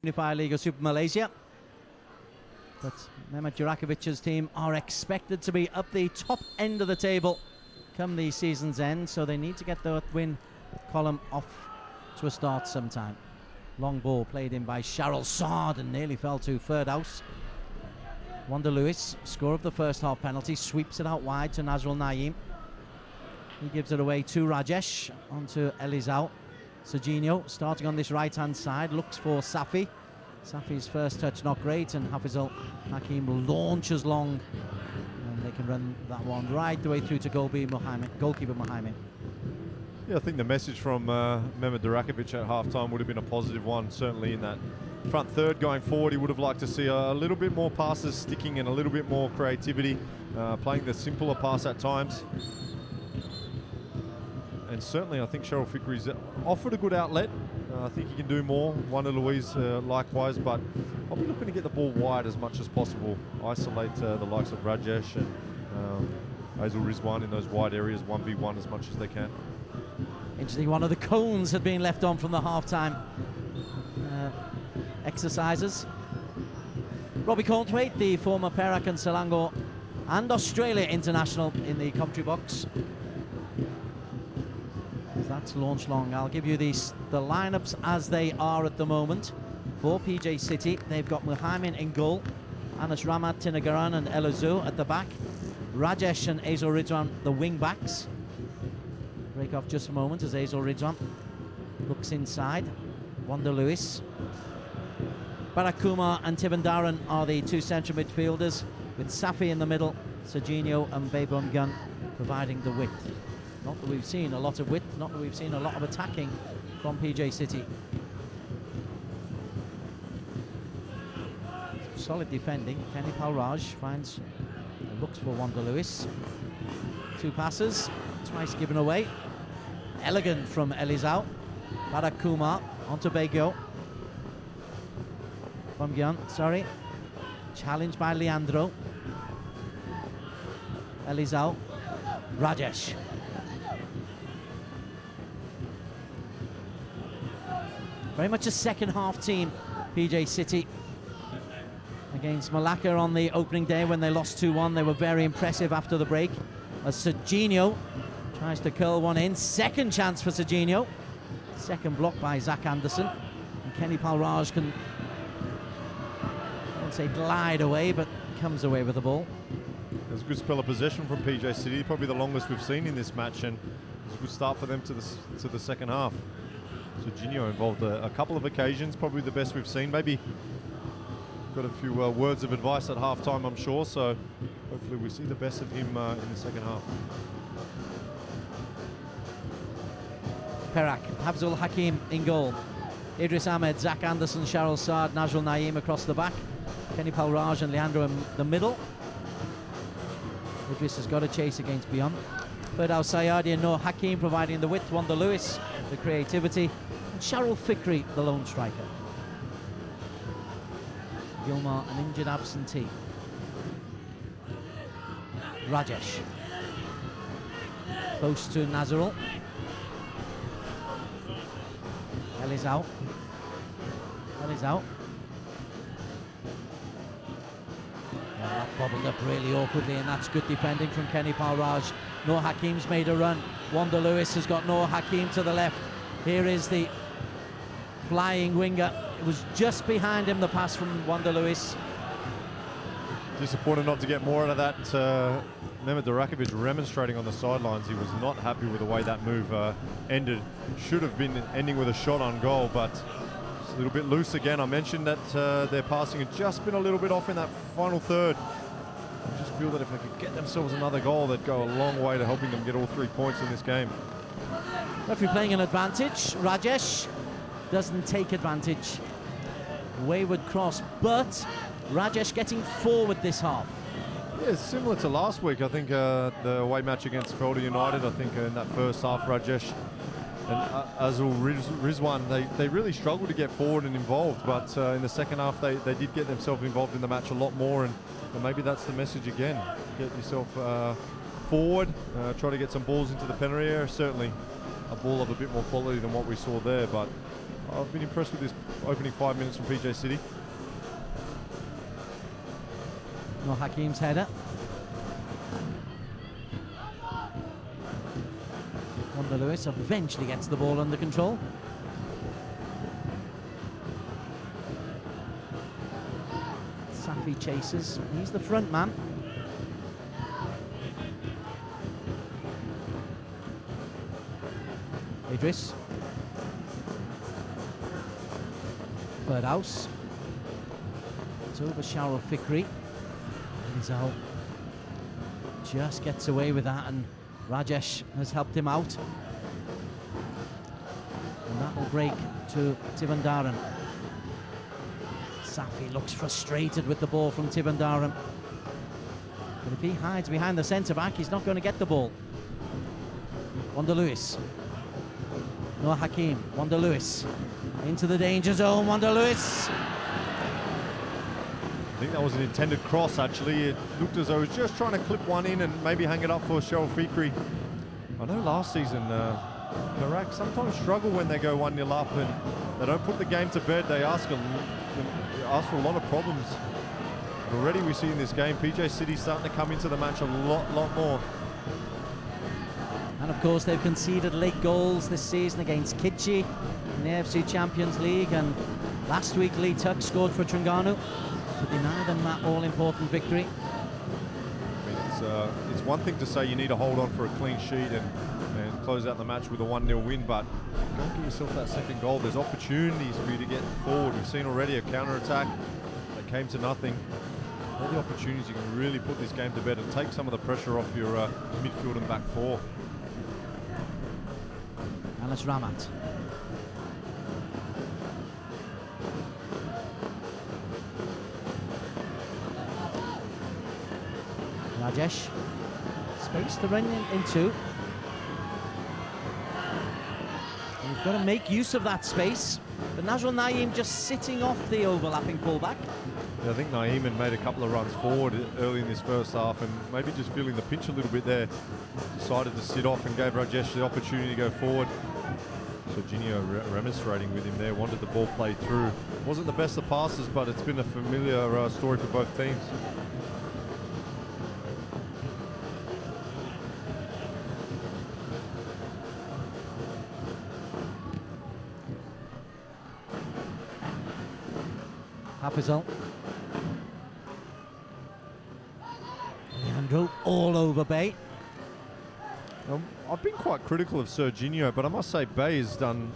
Unified League of Super Malaysia. But Mehmet Jurakovic's team are expected to be up the top end of the table come the season's end, so they need to get the win column off to a start sometime. Long ball played in by Cheryl Sard and nearly fell to third house. Wanda Lewis, score of the first half penalty, sweeps it out wide to Nazrul Naeem. He gives it away to Rajesh, onto Elizao. Serginho starting on this right hand side, looks for Safi. Safi's first touch not great, and Hafizul Hakim launches long, and they can run that one right the way through to goalkeeper Mohamed. Yeah, I think the message from Mehmet Jurakovic at halftime would have been a positive one, certainly in that front third going forward. He would have liked to see a little bit more passes sticking and a little bit more creativity, playing the simpler pass at times. And certainly I think Cheryl Fikri's offered a good outlet. I think he can do more. Wanda Louise likewise, but I'll be looking to get the ball wide as much as possible. Isolate the likes of Rajesh and Azul Rizwan in those wide areas, 1v1 as much as they can. Interesting, one of the cones had been left on from the halftime exercises. Robbie Coulthwaite, the former Perak and Selangor and Australia international, in the commentary box. That's launch long. I'll give you the lineups as they are at the moment. For PJ City, they've got Muhammad in goal, Anas Rahmat, Tinagaran and Elazu at the back, Rajesh and Azul Ridwan the wing backs. Break off just a moment as Azul Ridwan looks inside. Wanda Lewis, Barakumar and Tibandaran are the two central midfielders, with Safi in the middle, Serginho and Bebum Gun providing the width. Not that we've seen a lot of width, not that we've seen a lot of attacking from PJ City. Solid defending. Kenny Palraj finds and looks for Wanda Lewis. Two passes, twice given away. Elegant from Elizao. Barakumar onto Begyo. Bumgyan, sorry. Challenged by Leandro. Elizao. Rajesh. Very much a second half team, PJ City. Against Malacca on the opening day when they lost 2-1, they were very impressive after the break. As Serginho tries to curl one in. Second chance for Serginho. Second block by Zach Anderson. And Kenny Palraj can, I won't say glide away, but comes away with the ball. There's a good spell of possession from PJ City, probably the longest we've seen in this match, and it's a good start for them to the second half. Serginho involved a couple of occasions, probably the best we've seen. Maybe got a few words of advice at halftime, I'm sure, so hopefully we see the best of him in the second half. Perak, Hafizul Hakim in goal. Idris Ahmed, Zach Anderson, Cheryl Sard, Nazrul Naeem across the back. Kenny Palraj and Leandro in the middle. Idris has got a chase against Beyond. Ferdow Sayadi and Noor Hakim providing the width. Wanda Lewis, the creativity. And Cheryl Fikri, the lone striker. Gilmar, an injured absentee. Rajesh. Close to Nazrul. Elizao. That bobbled up really awkwardly, and that's good defending from Kenny Palraj. Noor Hakim's made a run. Wanda Lewis has got Noor Hakim to the left. Here is the flying winger. It was just behind him, the pass from Wanda Lewis. Disappointed not to get more out of that. Mehmet Jurakovic remonstrating on the sidelines. He was not happy with the way that move ended. Should have been ending with a shot on goal, but it's a little bit loose again. I mentioned that their passing had just been a little bit off in that final third. I just feel that if they could get themselves another goal, they'd go a long way to helping them get all 3 points in this game. Referee playing an advantage. Rajesh doesn't take advantage. Wayward cross, but Rajesh getting forward this half. Yeah, similar to last week. I think the away match against Felder United, I think in that first half, Rajesh and Azul Rizwan, they really struggled to get forward and involved, but in the second half they did get themselves involved in the match a lot more, and maybe that's the message again. Get yourself forward, try to get some balls into the penalty area. Certainly a ball of a bit more quality than what we saw there, but I've been impressed with this opening 5 minutes from PJ City. No Hakim's header. Wanda Lewis eventually gets the ball under control. Safi chases. He's the front man. Idris. Third house. It's over Sharaf Fikri. Elizal just gets away with that, and Rajesh has helped him out. And that will break to Tivandaran. Safi looks frustrated with the ball from Tivandaran. But if he hides behind the centre-back, he's not going to get the ball. Wanda Lewis. Noah Hakim. Wanda Lewis. Into the danger zone. Wanda Lewis. I think that was an intended cross, actually. It looked as though he was just trying to clip one in and maybe hang it up for Sharaf Fikri. I know last season, Perak sometimes struggle when they go 1-0 up and they don't put the game to bed. They ask for a lot of problems. But already we see in this game, PJ City starting to come into the match a lot more. And of course, they've conceded late goals this season against Kitchi in the AFC Champions League, and last week Lee Tuck scored for Terengganu to deny them that all-important victory. I mean, it's one thing to say you need to hold on for a clean sheet and close out the match with a 1-0 win, but go and get yourself that second goal. There's opportunities for you to get forward. We've seen already a counter-attack that came to nothing. They're the opportunities you can really put this game to bed and take some of the pressure off your midfield and back four. Anas Ramat. Rajesh. Space to run into. You've got to make use of that space. But Nazrul Naeem just sitting off the overlapping fullback. Yeah, I think Naeem had made a couple of runs forward early in this first half and maybe just feeling the pinch a little bit there. Decided to sit off and gave Rajesh the opportunity to go forward. Serginho remonstrating with him there, wanted the ball played through. Wasn't the best of passes, but it's been a familiar story for both teams. Hafizal. Leandro all over Bay. I've been quite critical of Serginho, but I must say Bay has done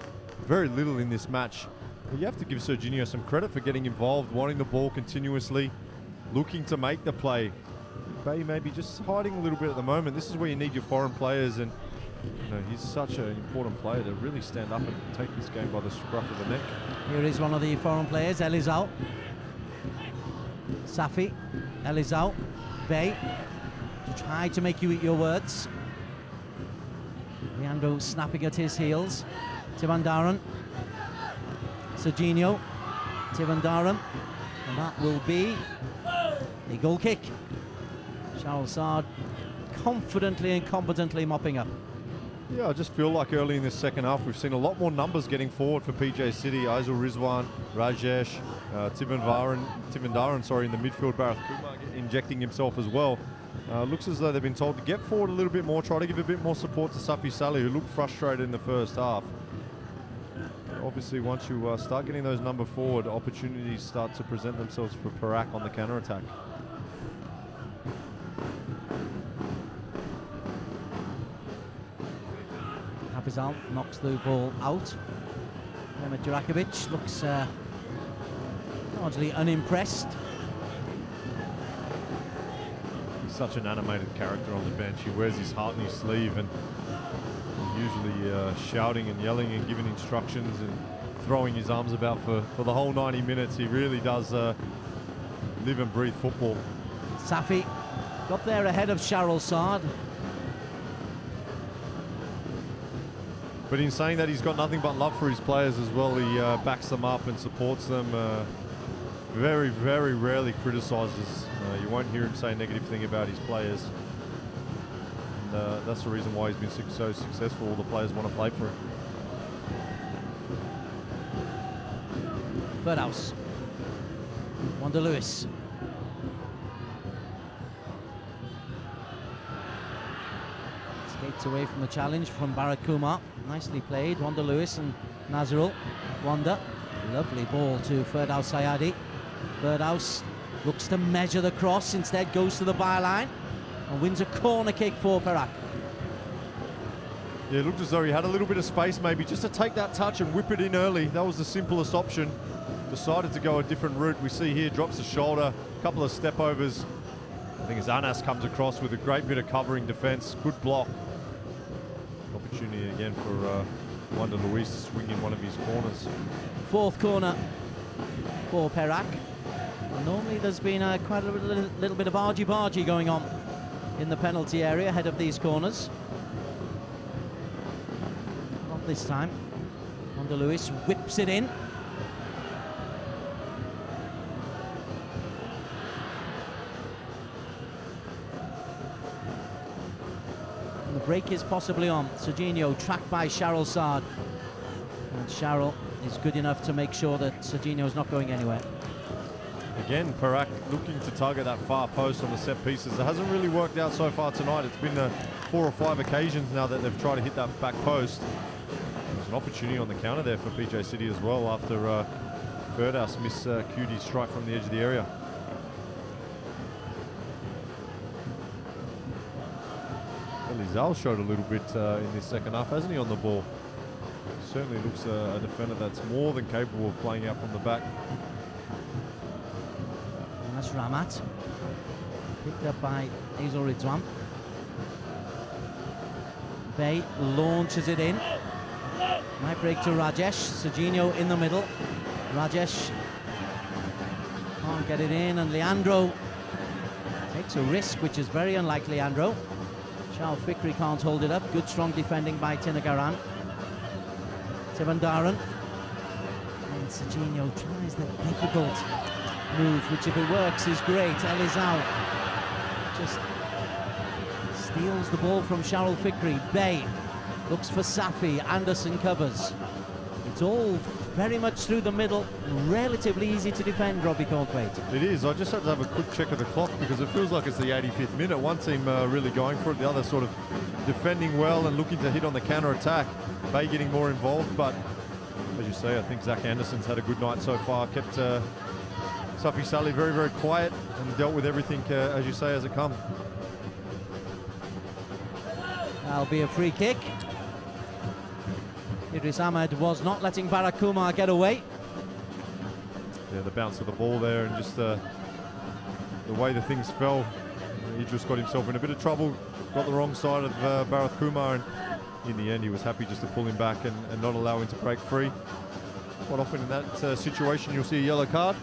very little in this match. But you have to give Serginho some credit for getting involved, wanting the ball continuously, looking to make the play. Bay maybe just hiding a little bit at the moment. This is where you need your foreign players, and you know, he's such an important player to really stand up and take this game by the scruff of the neck. Here is one of the foreign players, Elizal. Safi, Elizal, Bay, to try to make you eat your words. Leandro snapping at his heels. Tivandaran. Serginho. Tivandaran. And that will be a goal kick. Charles Sard confidently and competently mopping up. Yeah, I just feel like early in this second half we've seen a lot more numbers getting forward for PJ City. Aizul Rizwan, Rajesh, Tivandaran, in the midfield. Barath Kumar injecting himself as well. Looks as though they've been told to get forward a little bit more, try to give a bit more support to Safi Saleh, who looked frustrated in the first half. Obviously, once you start getting those number forward, opportunities start to present themselves for Perak on the counter-attack. Hafizal knocks the ball out. Mehmet Jurakovic looks largely unimpressed. Such an animated character on the bench. He wears his heart in his sleeve and usually shouting and yelling and giving instructions and throwing his arms about for the whole 90 minutes. He really does live and breathe football. Safi got there ahead of Charles Sard. But in saying that, he's got nothing but love for his players as well. He backs them up and supports them. Very, very rarely criticises. You won't hear him say a negative thing about his players. And that's the reason why he's been so successful. All the players want to play for him. Birdhouse. Wanda Lewis. Skates away from the challenge from Bharat Kumar. Nicely played, Wanda Lewis and Nazrul. Wanda, lovely ball to Birdhouse Sayadi. Birdhouse looks to measure the cross, instead goes to the byline and wins a corner kick for Perak. Yeah, it looked as though he had a little bit of space maybe just to take that touch and whip it in early. That was the simplest option. Decided to go a different route. We see here drops the shoulder, a couple of step overs. I think as Anas comes across with a great bit of covering defence, good block. Opportunity again for Wanda Luis to swing in one of his corners. Fourth corner for Perak. And normally there's been quite a little bit of argy-bargy going on in the penalty area ahead of these corners. Not this time. Wanda Lewis whips it in. And the break is possibly on. Serginho tracked by Cheryl Sard. And Cheryl is good enough to make sure that Serginho is not going anywhere. Again, Perak looking to target that far post on the set pieces. It hasn't really worked out so far tonight. It's been 4 or 5 occasions now that they've tried to hit that back post. There's an opportunity on the counter there for PJ City as well after Birdhouse missed Cutie's strike from the edge of the area. Elizal showed a little bit in this second half, hasn't he, on the ball? Certainly looks a defender that's more than capable of playing out from the back. And that's Ramat, picked up by Hazel Ridwan. Bay launches it in. Might break to Rajesh. Serginho in the middle. Rajesh can't get it in, and Leandro takes a risk, which is very unlike Leandro. Shal Fikri can't hold it up. Good strong defending by Tinagaran. Tivandaran. And Serginho tries the difficult move, which if it works is great. Elizal just steals the ball from Cheryl Fikri. Bay looks for Safi. Anderson covers. It's all very much through the middle. Relatively easy to defend, Robbie Colthwaite. It is. I just had to have a quick check of the clock because it feels like it's the 85th minute. One team really going for it, the other sort of defending well and looking to hit on the counter-attack. Bay getting more involved, but as you say, I think Zach Anderson's had a good night so far. Kept Safi Saleh very, very quiet and dealt with everything, as you say, as it comes. That'll be a free kick. Idris Ahmed was not letting Bharat Kumar get away. Yeah, the bounce of the ball there and just the way the things fell. Idris got himself in a bit of trouble, got the wrong side of Bharat Kumar, and in the end he was happy just to pull him back and not allow him to break free. Quite often in that situation you'll see a yellow card,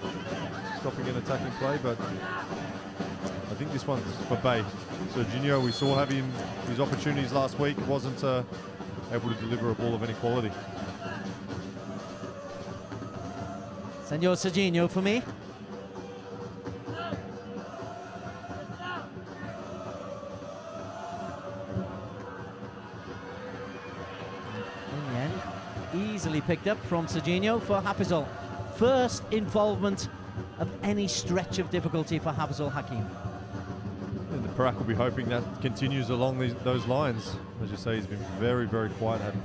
stopping an attacking play, but I think this one's for Bay. Serginho, we saw having his opportunities last week, wasn't able to deliver a ball of any quality. Senor Serginho for me. In the end, easily picked up from Serginho for Hafizul. First involvement of any stretch of difficulty for Hafizul Hakim. And the Perak will be hoping that continues along those lines. As you say, he's been very, very quiet, had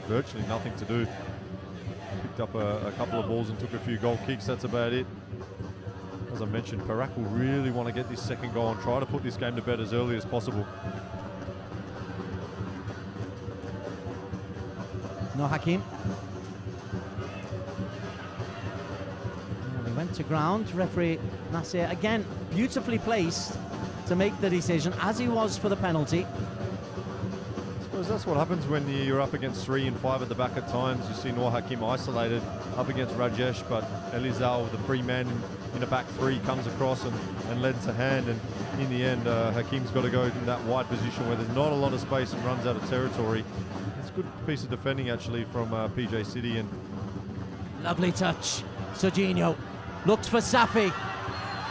virtually nothing to do. Picked up a couple of balls and took a few goal kicks, that's about it. As I mentioned, Perak will really want to get this second goal and try to put this game to bed as early as possible. No Hakim. They went to ground. Referee Nasir, again, beautifully placed to make the decision, as he was for the penalty. I suppose that's what happens when you're up against 3 and 5 at the back at times. You see Noor Hakim isolated up against Rajesh, but Elizal, the free man in a back 3, comes across and lends a hand, and in the end Hakim's got to go in that wide position where there's not a lot of space and runs out of territory. It's a good piece of defending actually from PJ City. And lovely touch. Serginho looks for Safi.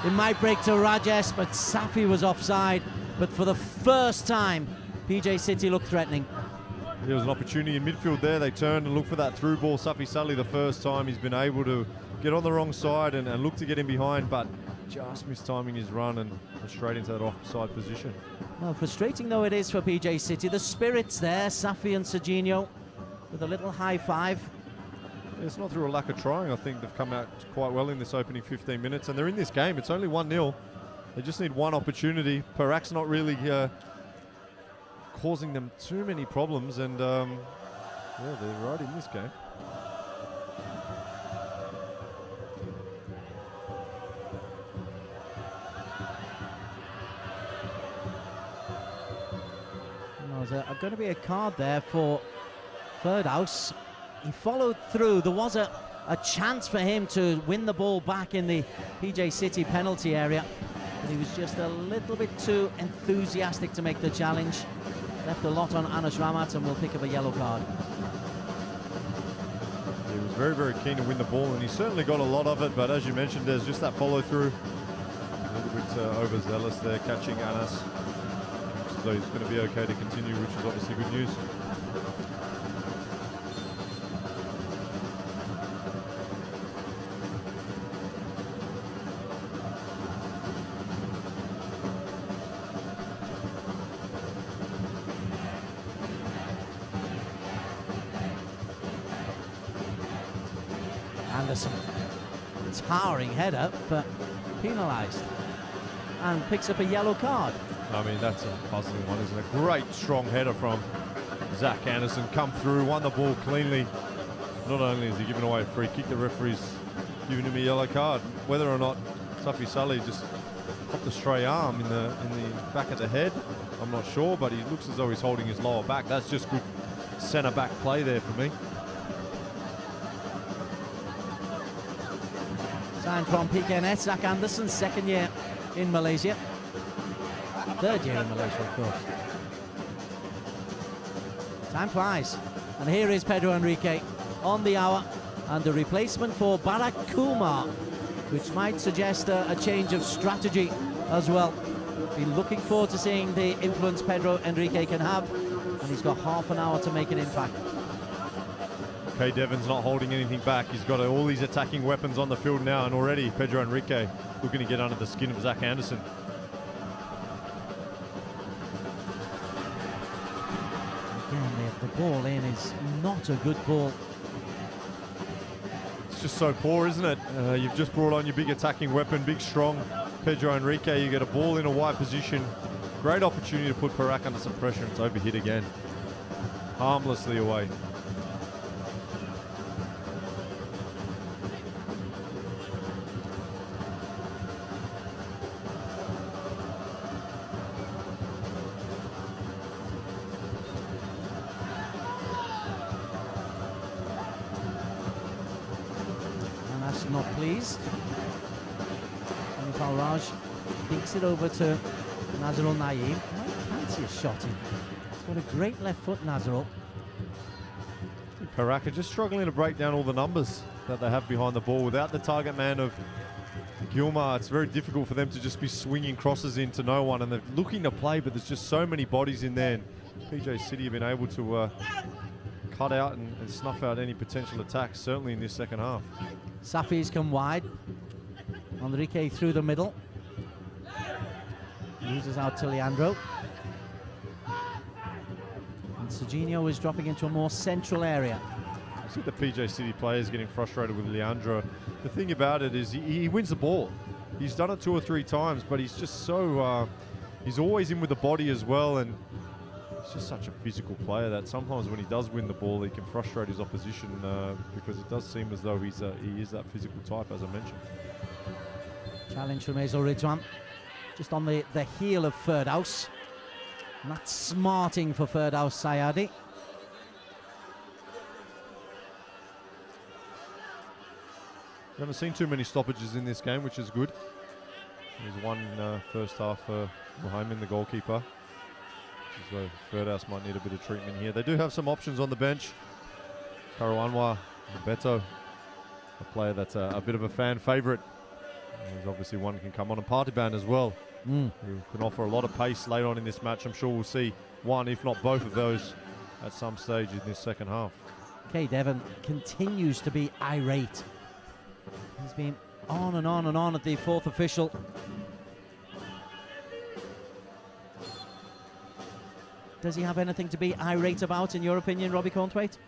It might break to Rajesh, but Safi was offside. But for the first time, PJ City looked threatening. There was an opportunity in midfield there. They turned and looked for that through ball. Safi Saleh, the first time he's been able to get on the wrong side and look to get in behind, but just mistiming his run and straight into that offside position. Well, frustrating though it is for PJ City. The spirit's there, Safi and Serginho with a little high five. It's not through a lack of trying. I think they've come out quite well in this opening 15 minutes, and they're in this game. It's only 1-0. They just need one opportunity. Perak's not really causing them too many problems, and yeah, they're right in this game. There's going to be a card there for Fearhouse. He followed through. There was a chance for him to win the ball back in the PJ City penalty area, but he was just a little bit too enthusiastic to make the challenge. Left a lot on Anush Ramat and will pick up a yellow card. He was very, very keen to win the ball, and he certainly got a lot of it, but as you mentioned, there's just that follow through. A little bit overzealous there, catching Anas. So he's going to be okay to continue, which is obviously good news. Anderson, towering header, but penalised and picks up a yellow card. I mean, that's a puzzling one, isn't it? Great strong header from Zach Anderson. Come through, won the ball cleanly. Not only is he giving away a free kick, the referee's giving him a yellow card. Whether or not Safi Saleh just popped a stray arm in the back of the head, I'm not sure, but he looks as though he's holding his lower back. That's just good centre-back play there for me. Signed from PKNet, Zach Anderson, second year in Malaysia. Third year in Malaysia, of course. Time flies. And here is Pedro Enrique on the hour, and the replacement for Barak Kumar, which might suggest a change of strategy as well. Be looking forward to seeing the influence Pedro Enrique can have, and he's got half an hour to make an impact. Okay, Devon's not holding anything back. He's got all these attacking weapons on the field now, and already Pedro Enrique looking to get under the skin of Zach Anderson. The ball in is not a good ball. It's just so poor, isn't it? You've just brought on your big attacking weapon, big strong Pedro Enrique. You get a ball in a wide position. Great opportunity to put Perak under some pressure. It's overhit again. Harmlessly away. Not pleased. And Raj dinks it over to Nazrul Naeem. Might fancy a shot in. He's got a great left foot, Nazrul. Perak are just struggling to break down all the numbers that they have behind the ball. Without the target man of Gilmar, it's very difficult for them to just be swinging crosses into no one, and they're looking to play, but there's just so many bodies in there, and PJ City have been able to cut out and snuff out any potential attacks, certainly in this second half. Safi's come wide. Enrique through the middle. Loses out to Leandro. And Serginho is dropping into a more central area. I see the PJ City players getting frustrated with Leandro. The thing about it is he wins the ball. He's done it 2 or 3 times, but he's just so... he's always in with the body as well, and he's just such a physical player that sometimes when he does win the ball, he can frustrate his opposition because it does seem as though he is that physical type, as I mentioned. Challenge from Ezel Ridwan, just on the heel of Fearhouse. And that's smarting for Fearhouse Sayadi. We haven't seen too many stoppages in this game, which is good. There's one first half for Muhammad, the goalkeeper. So Fearhouse might need a bit of treatment here. They do have some options on the bench. Karawanwa, Beto, a player that's a bit of a fan favourite. There's obviously one can come on, and Partiban as well, who can offer a lot of pace late on in this match. I'm sure we'll see one, if not both of those at some stage in this second half. Okay, Devon continues to be irate. He's been on and on and on at the fourth official. Does he have anything to be irate about, in your opinion, Robbie Cornthwaite?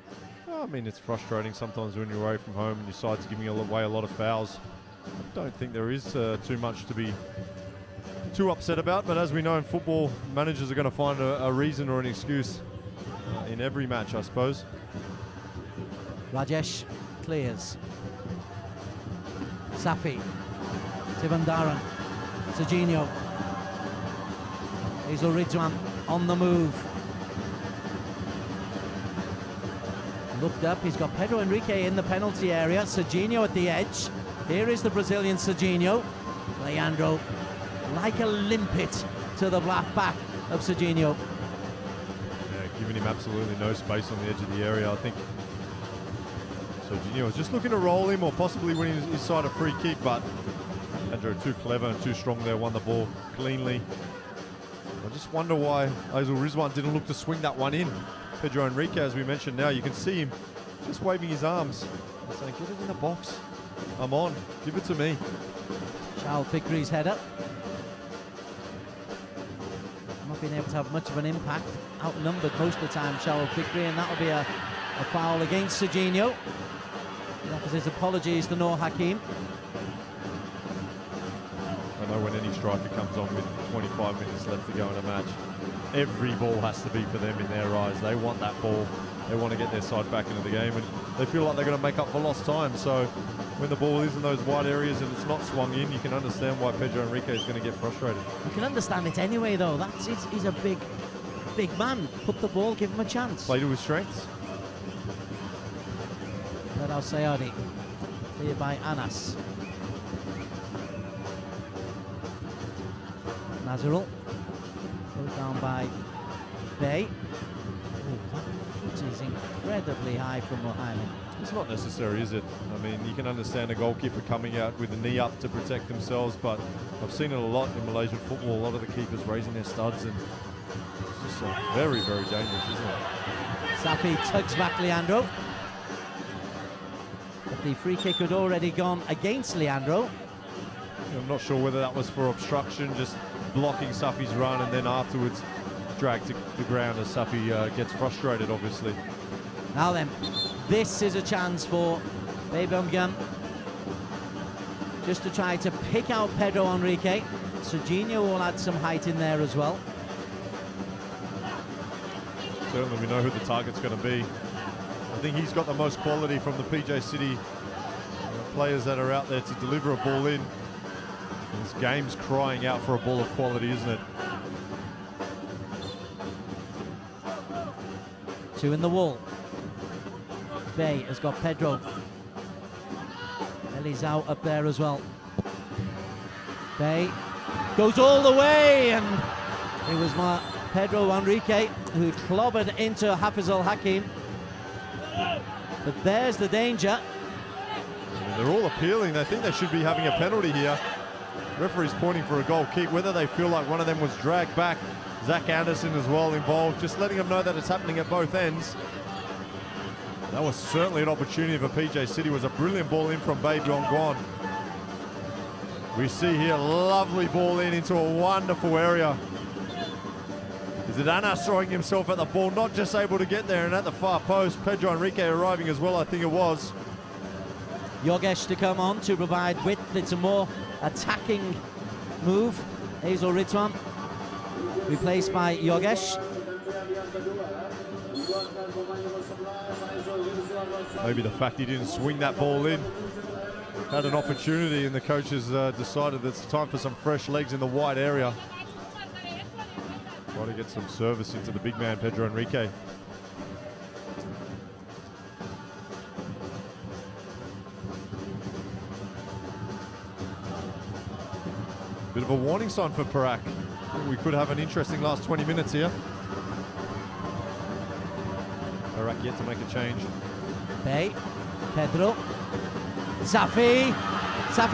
Well, I mean, it's frustrating sometimes when you're away from home and your side's giving away a lot of fouls. I don't think there is too much to be too upset about, but as we know in football, managers are going to find a reason or an excuse in every match, I suppose. Rajesh clears. Safi, Tivandaran, Serginho, Hazel Ridwan on the move. Looked up, he's got Pedro Enrique in the penalty area. Serginho at the edge. Here is the Brazilian Serginho. Leandro, like a limpet to the back of Serginho. Yeah, giving him absolutely no space on the edge of the area. I think Serginho was just looking to roll him or possibly winning his side a free kick, but Leandro too clever and too strong there, won the ball cleanly. I just wonder why Hazel Rizwan didn't look to swing that one in. Pedro Enrique, as we mentioned now, you can see him just waving his arms and saying, get it in the box. I'm on. Give it to me. Shaul Fikri's header. Not being able to have much of an impact. Outnumbered most of the time, Shaul Fikri, and that'll be a foul against Serginho. He offers his apologies to Noor Hakim. I know when any striker comes on with 25 minutes left to go in a match, every ball has to be for them in their eyes. They want that ball. They want to get their side back into the game, and they feel like they're going to make up for lost time. So when the ball is in those wide areas and it's not swung in, you can understand why Pedro Enrique is going to get frustrated. You can understand it anyway, though. He's a big man. Put the ball, give him a chance. Play to his strengths. But Al Sayadi, cleared by Anas. Nazirul, goes down by Bay. That foot is incredibly high from Mohamed. It's not necessary, is it? I mean, you can understand a goalkeeper coming out with the knee up to protect themselves, but I've seen it a lot in Malaysian football, a lot of the keepers raising their studs, and it's just very, very dangerous, isn't it? Safi tugs back Leandro. But the free kick had already gone against Leandro. I'm not sure whether that was for obstruction, just blocking Safi's run, and then afterwards dragged to the ground as Safi gets frustrated, obviously. Now then, this is a chance for Beibomgam just to try to pick out Pedro Enrique. Serginho will add some height in there as well. Certainly we know who the target's going to be. I think he's got the most quality from the PJ City players that are out there to deliver a ball in. This game's crying out for a ball of quality, isn't it? Two in the wall. Bay has got Pedro. Elizao up there as well. Bay goes all the way, and it was Pedro Enrique who clobbered into Hafiz Al-Hakim. But there's the danger. I mean, they're all appealing. They think they should be having a penalty here. Referee's pointing for a goal kick. Whether they feel like one of them was dragged back. Zach Anderson as well involved, just letting them know that it's happening at both ends. That was certainly an opportunity for PJ City. It was a brilliant ball in from Bay Dongguan. We see here a lovely ball into a wonderful area. Is it Anas throwing himself at the ball, not just able to get there, and at the far post, Pedro Enrique arriving as well, I think it was. Yogesh to come on to provide width. It's a more attacking move. Hazel Ridwan replaced by Yogesh. Maybe the fact he didn't swing that ball in. Had an opportunity, and the coaches decided that it's time for some fresh legs in the wide area. Try to get some service into the big man, Pedro Enrique. Bit of a warning sign for Perak. We could have an interesting last 20 minutes here. Perak yet to make a change. Bay, Pedro, Safi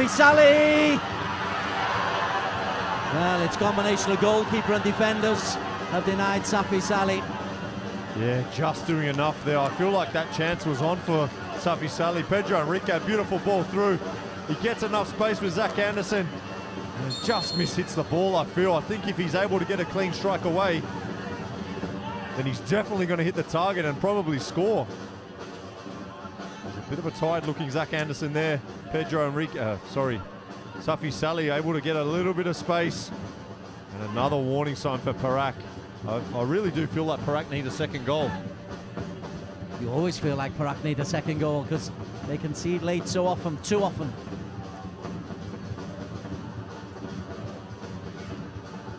Salih! Well, it's a combination of goalkeeper and defenders have denied Safi Salih. Yeah, just doing enough there. I feel like that chance was on for Safi Salih. Pedro Enrique, beautiful ball through. He gets enough space with Zach Anderson and just mishits the ball, I feel. I think if he's able to get a clean strike away, then he's definitely going to hit the target and probably score. There's a bit of a tired-looking Zach Anderson there. Safi Salih able to get a little bit of space. And another warning sign for Perak. I really do feel like Perak need a second goal. You always feel like Perak need a second goal because they concede late so often, too often.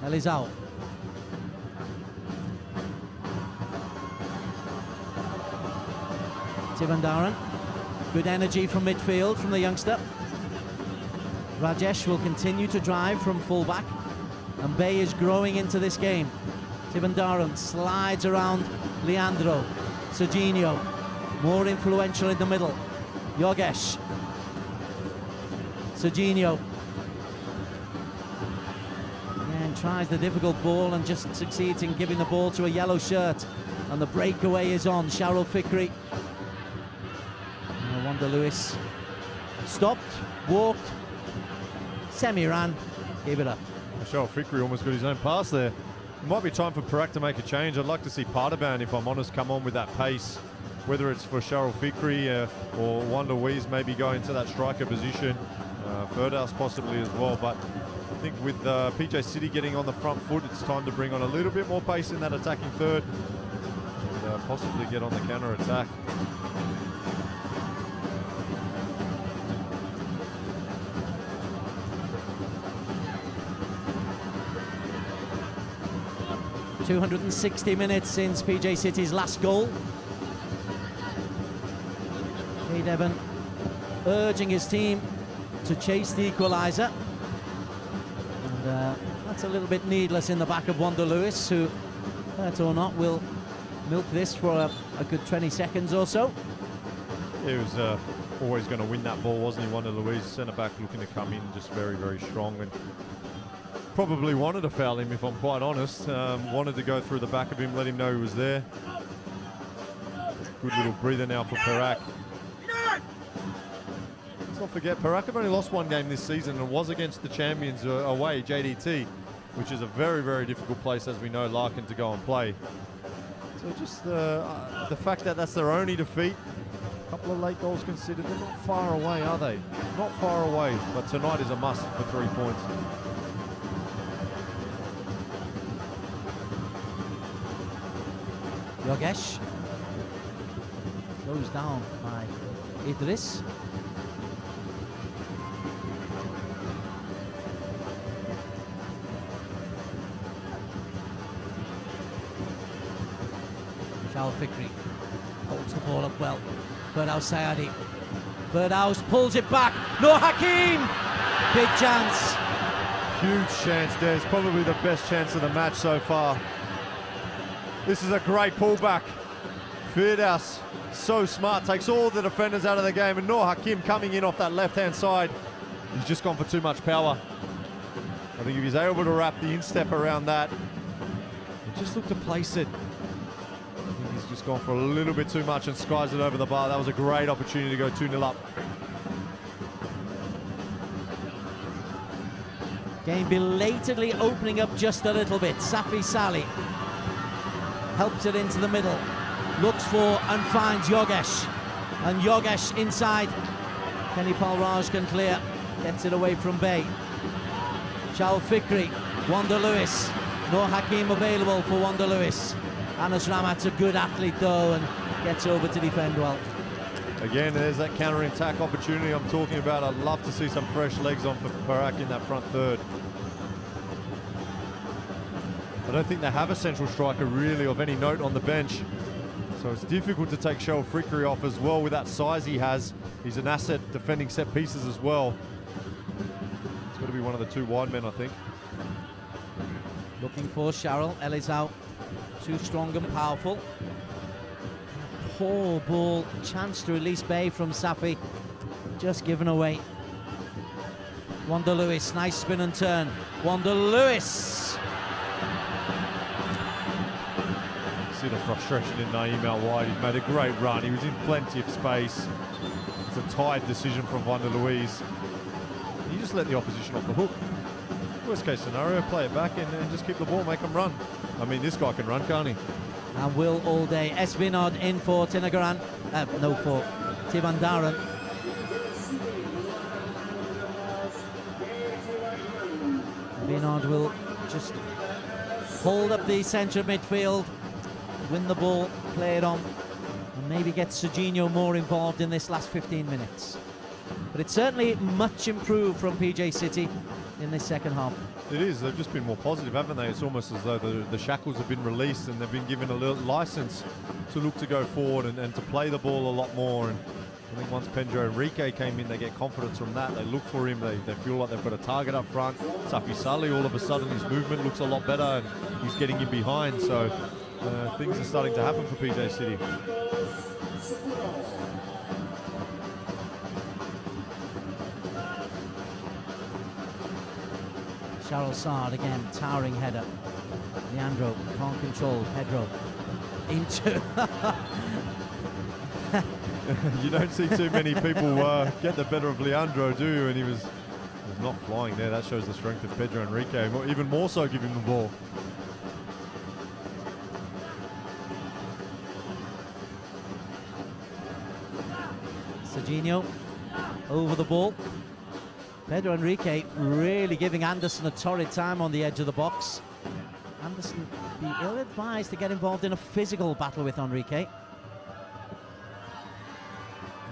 Elizao. Tivandaran. Good energy from midfield from the youngster. Rajesh will continue to drive from fullback, and Bay is growing into this game. Tivandaran slides around Leandro. Serginho, more influential in the middle. Yogesh. Serginho. And tries the difficult ball and just succeeds in giving the ball to a yellow shirt. And the breakaway is on. Shahrul Fikri. Wanda Lewis stopped, walked, semi-ran, gave it up. Shahrul Fikri almost got his own pass there. It might be time for Perak to make a change. I'd like to see Partaban, if I'm honest, come on with that pace, whether it's for Shahrul Fikri or Wanda Louise maybe going to that striker position, Ferdaus possibly as well. But I think with PJ City getting on the front foot, it's time to bring on a little bit more pace in that attacking third and possibly get on the counter-attack. .260 minutes since PJ City's last goal. Jay Devon urging his team to chase the equaliser. And that's a little bit needless in the back of Wanda Lewis, who, that or not, will milk this for a good 20 seconds or so. He was always going to win that ball, wasn't he, Wanda Lewis? Centre-back looking to come in just very, very strong. And probably wanted to foul him, if I'm quite honest. Wanted to go through the back of him, let him know he was there. Good little breather now for Perak. Let's not forget, Perak have only lost one game this season, and it was against the champions away, JDT, which is a very, very difficult place, as we know, Larkin to go and play. So just the fact that that's their only defeat, a couple of late goals considered, they're not far away, are they? Not far away, but tonight is a must for 3 points. Yogesh slows down by Idris. Shahrul Fikri holds the ball up well. Ferdaus Sayadi. Ferdaus pulls it back. No Hakim! Big chance. Huge chance there. It's probably the best chance of the match so far. This is a great pullback. Ferdaus, so smart, takes all the defenders out of the game, and Noor Hakim coming in off that left-hand side. He's just gone for too much power. I think if he's able to wrap the instep around that, and just look to place it. I think he's just gone for a little bit too much and skies it over the bar. That was a great opportunity to go 2-0 up. Game belatedly opening up just a little bit. Safi Salih helps it into the middle, looks for and finds Yogesh, and Yogesh inside. Kenny Palraj can clear, gets it away from Bay. Shahrul Fikri, Wanda Lewis, no Hakim available for Wanda Lewis. Anas Ramat's a good athlete though and gets over to defend well. Again, there's that counter-attack opportunity I'm talking about. I'd love to see some fresh legs on for Perak in that front third. I don't think they have a central striker really of any note on the bench. So it's difficult to take Shahrul Fikri off as well with that size he has. He's an asset defending set pieces as well. It's got to be one of the two wide men, I think. Looking for Shahrul. Elizao, too strong and powerful. Poor ball, chance to release Bay from Safi, just given away. Wanda Lewis, nice spin and turn. Wanda Lewis. See the frustration in Naeem out wide. He made a great run. He was in plenty of space. It's a tired decision from Wanda Louise. You just let the opposition off the hook. Worst case scenario, play it back and just keep the ball, make them run. I mean, this guy can run, can't he? And will all day. Esvinod in for Tinagaran. No, for Tivandaran. Vinod will just hold up the centre of midfield, win the ball, play it on, and maybe get Serginho more involved in this last 15 minutes. But it's certainly much improved from PJ City in this second half. It is. They've just been more positive, haven't they? It's almost as though the shackles have been released and they've been given a little license to look to go forward and to play the ball a lot more. And I think once Pedro Enrique came in, they get confidence from that. They look for him. They feel like they've got a target up front. Safi Salih, all of a sudden, his movement looks a lot better and he's getting in behind. So things are starting to happen for PJ City. Charles Sard again, towering header. Leandro can't control Pedro. Into... You don't see too many people get the better of Leandro, do you? And he was not flying there. That shows the strength of Pedro Enrique. Even more so, give him the ball. Serginho over the ball. Pedro Enrique really giving Anderson a torrid time on the edge of the box. Anderson be ill-advised to get involved in a physical battle with Enrique.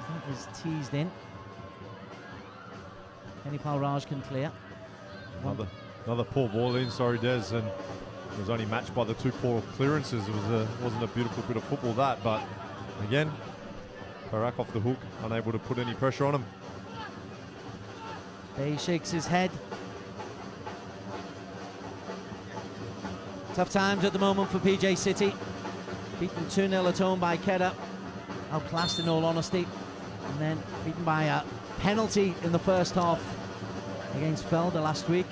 That is teased in. Kenny Palraj can clear. Another poor ball in, sorry Des, and it was only matched by the two poor clearances. It wasn't a beautiful bit of football that, but again, Perak off the hook, unable to put any pressure on him. He shakes his head. Tough times at the moment for PJ City. Beaten 2-0 at home by Kedah. Outclassed in all honesty. And then beaten by a penalty in the first half against Felder last week.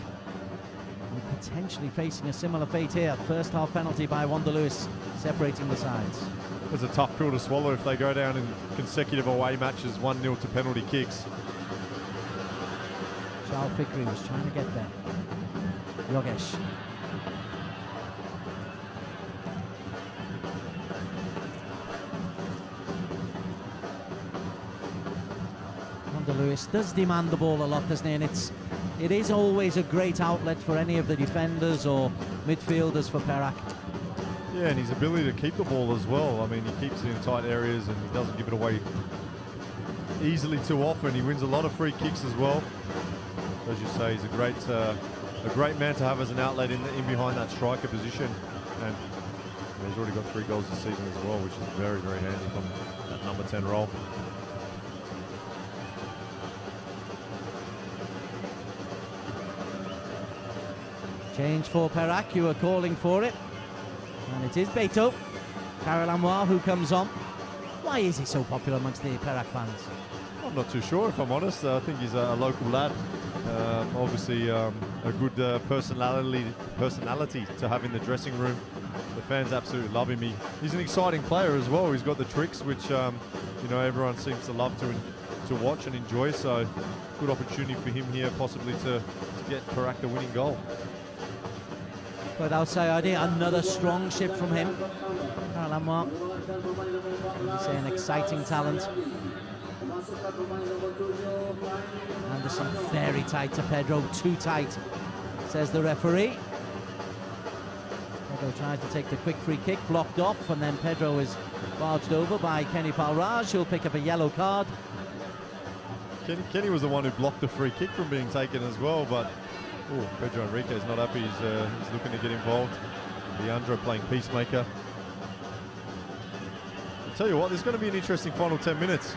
And potentially facing a similar fate here. First half penalty by Wanda Lewis, separating the sides. It's a tough pill to swallow if they go down in consecutive away matches, 1-0 to penalty kicks. Charles Fikri was trying to get there. Yogesh. Wanda Lewis does demand the ball a lot, doesn't he? And it is always a great outlet for any of the defenders or midfielders for Perak. Yeah, and his ability to keep the ball as well. I mean, he keeps it in tight areas and he doesn't give it away easily too often. He wins a lot of free kicks as well. As you say, he's a great man to have as an outlet in behind that striker position, and he's already got 3 goals this season as well, which is very, very handy from that number 10 role. Change for Perak, you are calling for it, and it is Beto Karalamwa who comes on. Why is he so popular amongst the Perak fans? I'm not too sure, if I'm honest. I think he's a local lad. Obviously a good personality to have in the dressing room. The fans absolutely love him. He's an exciting player as well. He's got the tricks which you know, everyone seems to love to watch and enjoy. So good opportunity for him here, possibly to get Perak the winning goal. But outside idea, another strong shift from him. Karalamwa, as you say, an exciting talent. Anderson very tight to Pedro, too tight, says the referee. Pedro tries to take the quick free kick, blocked off, and then Pedro is barged over by Kenny Palraj, who'll pick up a yellow card. Kenny was the one who blocked the free kick from being taken as well, but Pedro Enrique is not happy. He's looking to get involved. Leandro playing peacemaker. I'll tell you what, there's going to be an interesting final 10 minutes.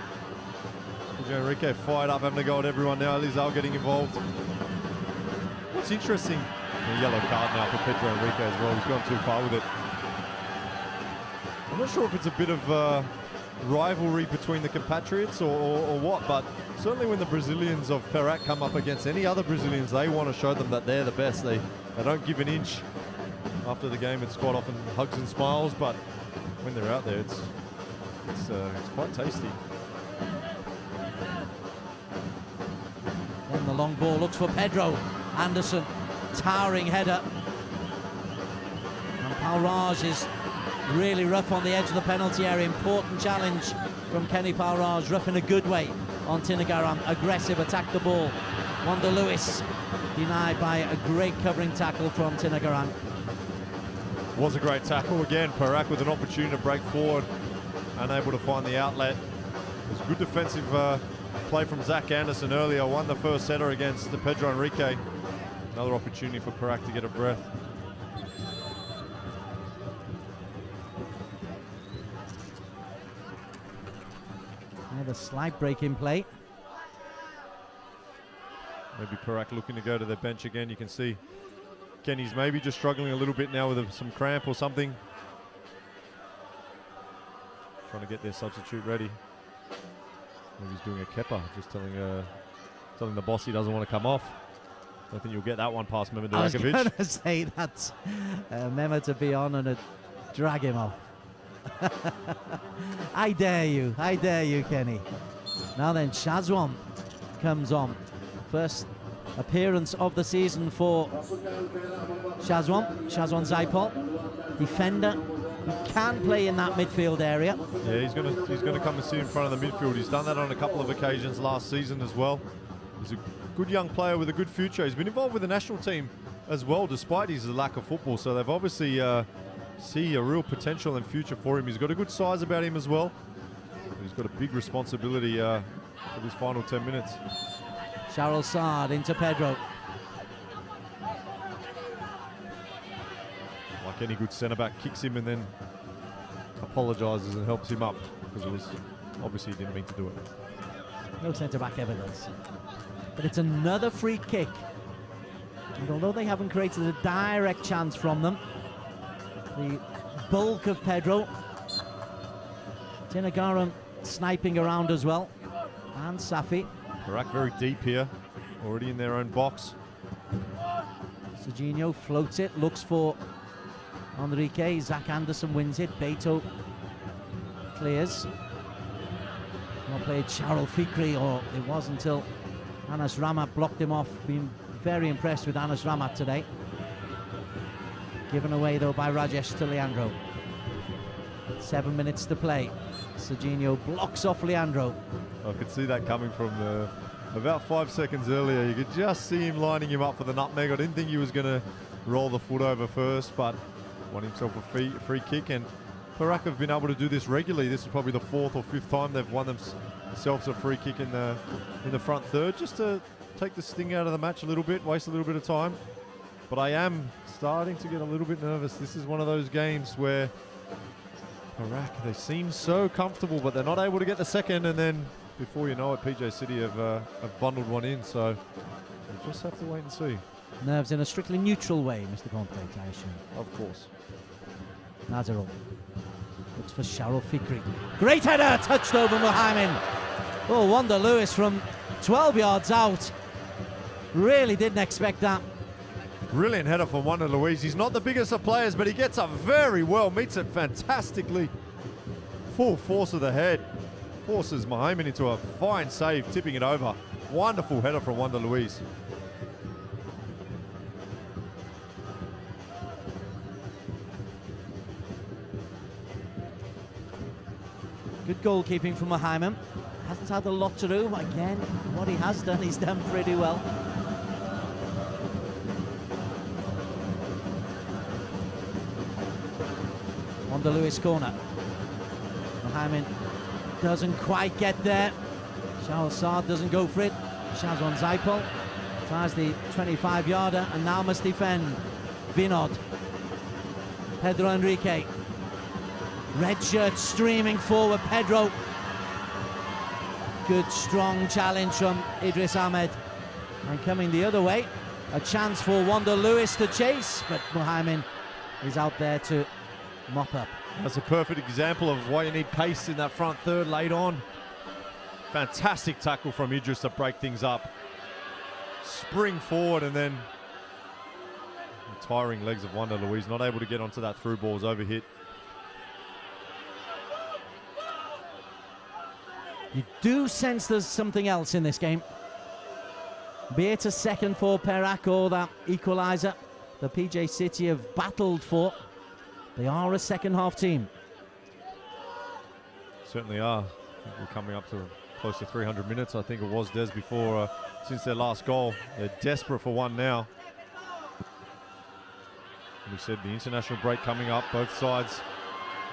Pedro Enrique fired up, having to go at everyone now. Lizal getting involved. What's interesting, a yellow card now for Pedro Enrique as well. He's gone too far with it. I'm not sure if it's a bit of rivalry between the compatriots or what, but certainly when the Brazilians of Perak come up against any other Brazilians, they want to show them that they're the best. They don't give an inch. After the game, it's quite often hugs and smiles, but when they're out there, it's quite tasty. Then the long ball looks for Pedro. Anderson, towering header. And Pauraj is really rough on the edge of the penalty area. Important challenge from Kenny Pauraj, rough in a good way on Tinagaram. Aggressive, attack the ball. Wanda Lewis denied by a great covering tackle from Tinagaran. Was a great tackle again. Perak with an opportunity to break forward, unable to find the outlet. It was a good defensive play from Zach Anderson earlier. Won the first header against the Pedro Enrique. Another opportunity for Perak to get a breath. Another slight break in play. Maybe Perak looking to go to the bench again. You can see Kenny's maybe just struggling a little bit now with some cramp or something. Trying to get their substitute ready. Maybe he's doing a Kepa, just telling the boss he doesn't want to come off. I don't think you'll get that one past Mehmet Durakovic. I was going to say that. Mehmet to be on and drag him off. I dare you, Kenny. Now then, Shazwan comes on. First appearance of the season for Shazwan Zaipol, defender who can play in that midfield area. Yeah, he's gonna come and sit in front of the midfield. He's done that on a couple of occasions last season as well. He's a good young player with a good future. He's been involved with the national team as well, despite his lack of football. So they've obviously see a real potential and future for him. He's got a good size about him as well. He's got a big responsibility for this final 10 minutes. Charles Sard into Pedro. Like any good centre-back, kicks him and then apologises and helps him up, because it was obviously he didn't mean to do it. No centre-back ever does. But it's another free kick. And although they haven't created a direct chance from them, the bulk of Pedro, Tinagaram sniping around as well, and Safi. Perak very deep here, already in their own box. Serginho floats it, looks for Enrique. Zach Anderson wins it. Beto clears. Well played, Charles Fikri, or it was until Anas Ramat blocked him off. Been very impressed with Anas Ramat today. Given away though by Rajesh to Leandro. 7 minutes to play. Serginho blocks off Leandro. I could see that coming from about 5 seconds earlier. You could just see him lining him up for the nutmeg. I didn't think he was going to roll the foot over first, but won himself a free kick. And Perak have been able to do this regularly. This is probably the 4th or 5th time they've won themselves a free kick in the front third, just to take the sting out of the match a little bit, waste a little bit of time. But I am starting to get a little bit nervous. This is one of those games where Perak, they seem so comfortable, but they're not able to get the second, and then before you know it, PJ City have bundled one in. So we'll just have to wait and see. Nerves in a strictly neutral way, Mr. Complete, I assume. Of course. Nazarov looks for Charles Fikri. Great header, touched over Muhammad. Oh, Wanda Lewis from 12 yards out. Really didn't expect that. Brilliant header from Wanda Luiz. He's not the biggest of players, but he gets up very well, meets it fantastically. Full force of the head. Forces Muhammad into a fine save, tipping it over. Wonderful header from Wanda Luiz. Good goalkeeping from Muhammad. Hasn't had a lot to do. Again, what he has done, he's done pretty well. On the Lewis corner. Muhammad doesn't quite get there. Charles Sard doesn't go for it. Shazwan Zaipol tries the 25-yarder and now must defend. Vinod. Pedro Enrique. Red shirt streaming forward. Pedro. Good strong challenge from Idris Ahmed. And coming the other way, a chance for Wanda Lewis to chase, but Muhammad is out there to mop up. That's a perfect example of why you need pace in that front third late on. Fantastic tackle from Idris to break things up. Spring forward, and then the tiring legs of Wanda Luiz, not able to get onto that through ball, overhit. You do sense there's something else in this game. Be it a second for Perak or that equaliser the PJ City have battled for, they are a second half team. Certainly are. I think we're coming up to close to 300 minutes, I think it was, Des, before since their last goal. They're desperate for one now. We said the international break coming up. Both sides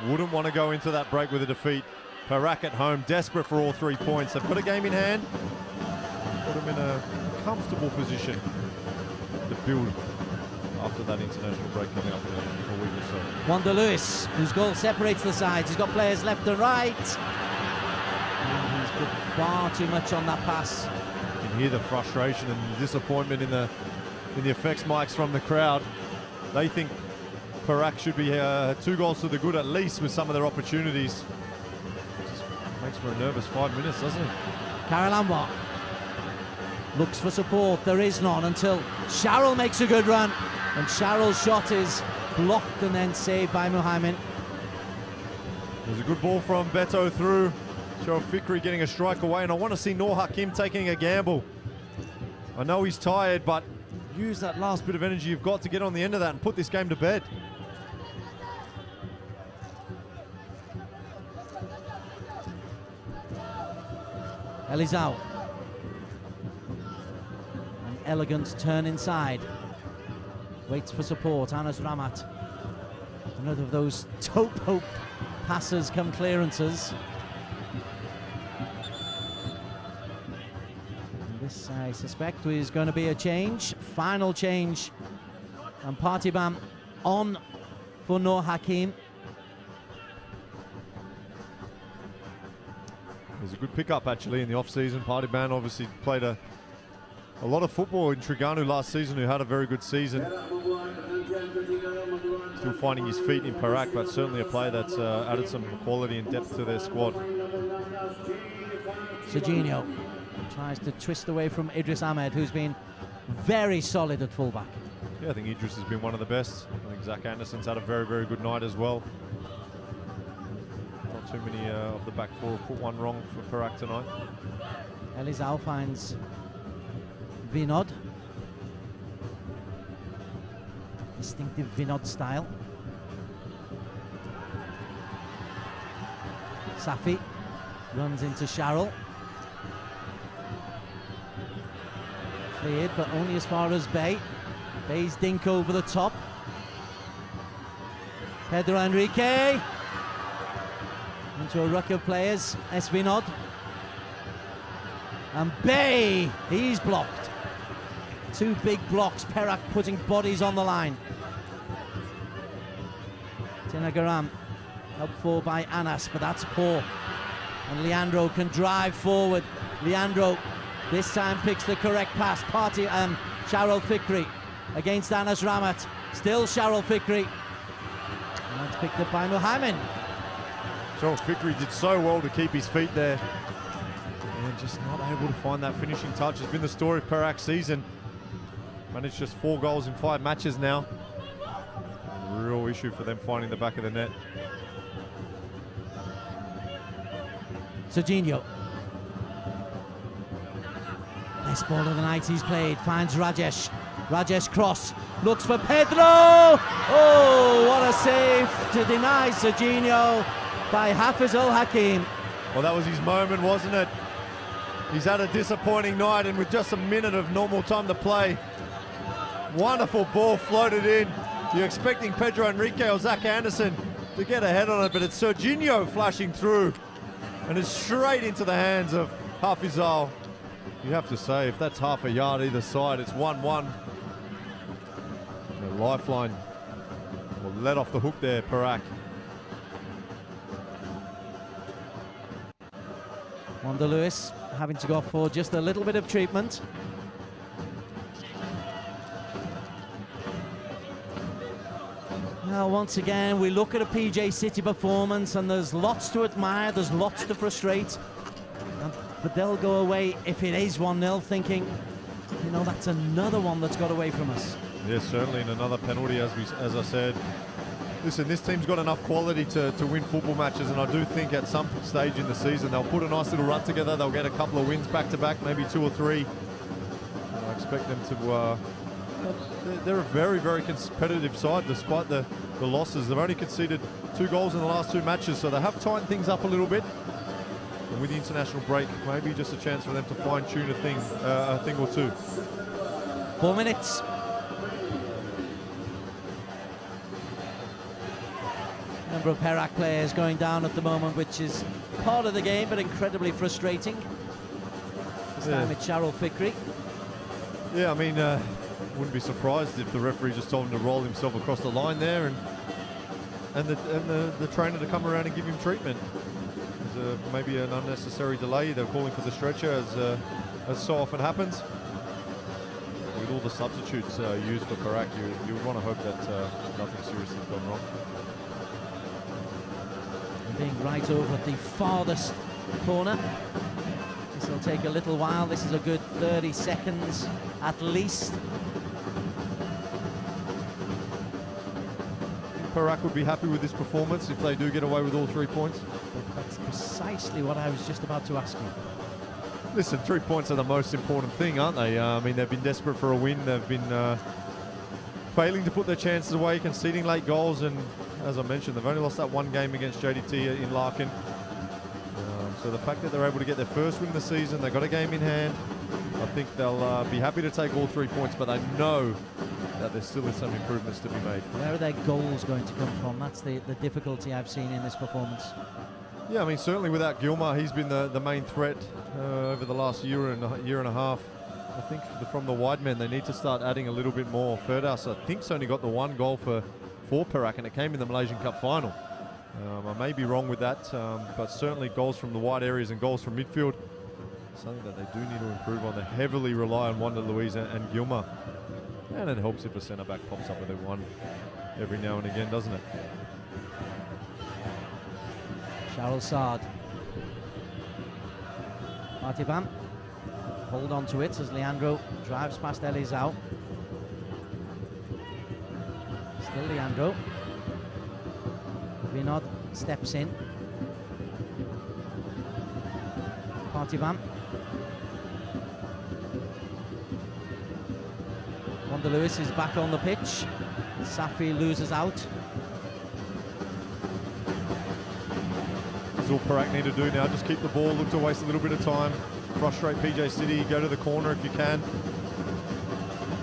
wouldn't want to go into that break with a defeat. Perak at home, desperate for all 3 points. They've got a game in hand. Put them in a comfortable position to build after that international break coming up in a week or so. Wanda Lewis, whose goal separates the sides. He's got players left and right. And he's put far too much on that pass. You can hear the frustration and the disappointment in the effects mics from the crowd. They think Perak should be 2 goals to the good at least with some of their opportunities. Just makes for a nervous 5 minutes, doesn't it? Karalamwa looks for support. There is none until Sharrell makes a good run. And Sharrell's shot is blocked and then saved by Muhammad. There's a good ball from Beto through. Sharrell Fikri getting a strike away, and I want to see Noor Hakim taking a gamble. I know he's tired, but use that last bit of energy you've got to get on the end of that and put this game to bed. Elizao. An elegant turn inside. Waits for support. Anas Ramat. Another of those toe-poke passes come clearances. This, I suspect, is going to be a change. Final change. And Partibam on for Noor Hakim. There's a good pickup actually in the off-season. Partibam obviously played a lot of football in Terengganu last season, who had a very good season. Still finding his feet in Perak, but certainly a player that's added some quality and depth to their squad. Serginho tries to twist away from Idris Ahmed, who's been very solid at fullback. Yeah, I think Idris has been one of the best. I think Zach Anderson's had a very, very good night as well. Not too many of the back four have put one wrong for Perak tonight. Elizao finds Vinod. Distinctive Vinod style. Safi runs into Sharrell. Cleared, but only as far as Bay. Bay's dink over the top. Pedro Enrique into a ruck of players. S. Vinod. And Bay, he's blocked. 2 big blocks. Perak putting bodies on the line. Tinagaram helped for by Anas, but that's poor. And Leandro can drive forward. Leandro this time picks the correct pass. Sharrell Fikri against Anas Ramat. Still Sharrell Fikri. And that's picked up by Muhammad. Sharrell Fikri did so well to keep his feet there. And just not able to find that finishing touch. Has been the story of Perak's season. Managed just 4 goals in 5 matches now. Real issue for them finding the back of the net. Serginho. Best ball of the night he's played. Finds Rajesh. Rajesh cross. Looks for Pedro. Oh, what a save to deny Serginho by Hafizul Hakim. Well, that was his moment, wasn't it? He's had a disappointing night, and with just a minute of normal time to play, wonderful ball floated in. You're expecting Pedro Enrique or Zach Anderson to get ahead on it, but it's Serginho flashing through, and it's straight into the hands of Hafizul. You have to say, if that's half a yard either side, it's 1-1. The lifeline will let off the hook there, Perak. Wanda Lewis having to go for just a little bit of treatment. Now, once again, we look at a PJ City performance, and there's lots to admire, there's lots to frustrate. But they'll go away, if it is 1-0, thinking, you know, that's another one that's got away from us. Yes, certainly, and another penalty, as I said. Listen, this team's got enough quality to win football matches, and I do think at some stage in the season they'll put a nice little run together. They'll get a couple of wins back-to-back, maybe 2 or 3. I expect them to. They're a very, very competitive side despite the losses. They've only conceded 2 goals in the last 2 matches, so they have tightened things up a little bit. And with the international break, maybe just a chance for them to fine-tune a thing or two. 4 minutes. Number of Perak players going down at the moment, which is part of the game, but incredibly frustrating. This time it's Sharul Fikri. Yeah, I mean, wouldn't be surprised if the referee just told him to roll himself across the line there, and the trainer to come around and give him treatment. There's maybe an unnecessary delay. They're calling for the stretcher, as so often happens. With all the substitutes used for Perak, you would want to hope that nothing serious has gone wrong. Being right over at the farthest corner. This will take a little while. This is a good 30 seconds at least. Perak would be happy with this performance if they do get away with all 3 points. That's precisely what I was just about to ask you. Listen, 3 points are the most important thing, aren't they? I mean, they've been desperate for a win. They've been failing to put their chances away, conceding late goals, and as I mentioned, they've only lost that 1 game against JDT in Larkin. So the fact that they're able to get their first win of the season, they've got a game in hand, I think they'll be happy to take all 3 points, but they know that there still is some improvements to be made. Where are their goals going to come from? That's the difficulty I've seen in this performance. Yeah, I mean, certainly without Gilmar, he's been the main threat over the last year and a half. I think from the wide men, they need to start adding a little bit more. Firdaus, I think, has only got the 1 goal for Perak, and it came in the Malaysian Cup final. I may be wrong with that, but certainly goals from the wide areas and goals from midfield, something that they do need to improve on. They heavily rely on Wanda Luiz and Gilmar. And it helps if a centre-back pops up with a 1 every now and again, doesn't it? Sharul Saad. Partibam. Hold on to it as Leandro drives past Elizao. Still Leandro. Vinod steps in. Partibam. Wanda Lewis is back on the pitch. Safi loses out. That's all Perak need to do now. Just keep the ball, look to waste a little bit of time. Frustrate PJ City, go to the corner if you can.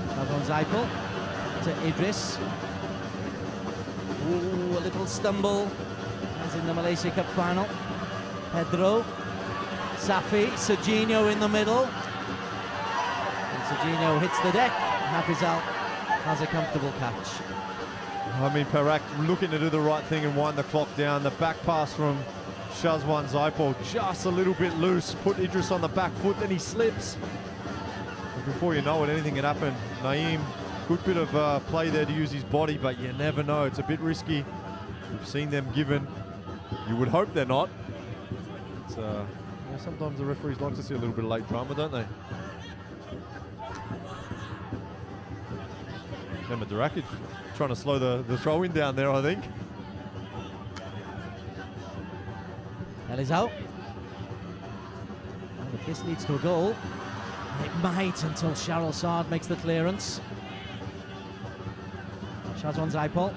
Shazwan Zaipel to Idris. Ooh, a little stumble as in the Malaysia Cup final. Pedro. Safi. Serginho in the middle. And Serginho hits the deck. Hafizal has a comfortable catch. I mean, Perak looking to do the right thing and wind the clock down. The back pass from Shazwan Zaipel just a little bit loose. Put Idris on the back foot, then he slips. And before you know it, anything can happen. Naeem, good bit of play there to use his body, but you never know. It's a bit risky. We've seen them given. You would hope they're not. It's, sometimes the referees like to see a little bit of late drama, don't they? Mehmet Durakic trying to slow the throw-in down there, I think. Elizao. And if this leads to a goal, it might until Sharul Saad makes the clearance. Shazwan Zaipel.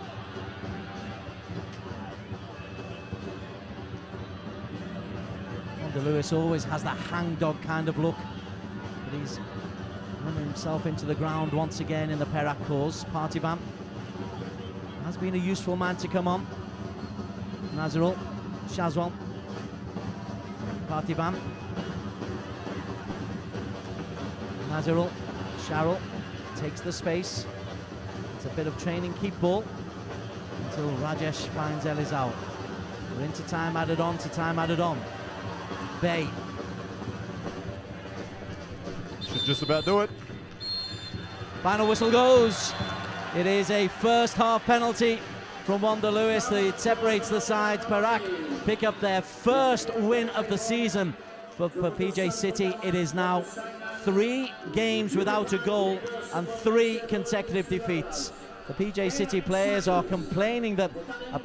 Wanda Lewis always has that hangdog kind of look, but he's run himself into the ground once again in the Perak cause. Partibam has been a useful man to come on. Nazirul, Shazwan, Partibam, Nazirul, Sharul takes the space. It's a bit of training keep ball until Rajesh finds Elizao. We're into time added on to time added on. Bay. Should just about do it. Final whistle goes. It is a first half penalty from Wanda Lewis. It separates the sides. Perak pick up their first win of the season for PJ City. It is now 3 games without a goal and 3 consecutive defeats. The PJ City players are complaining that a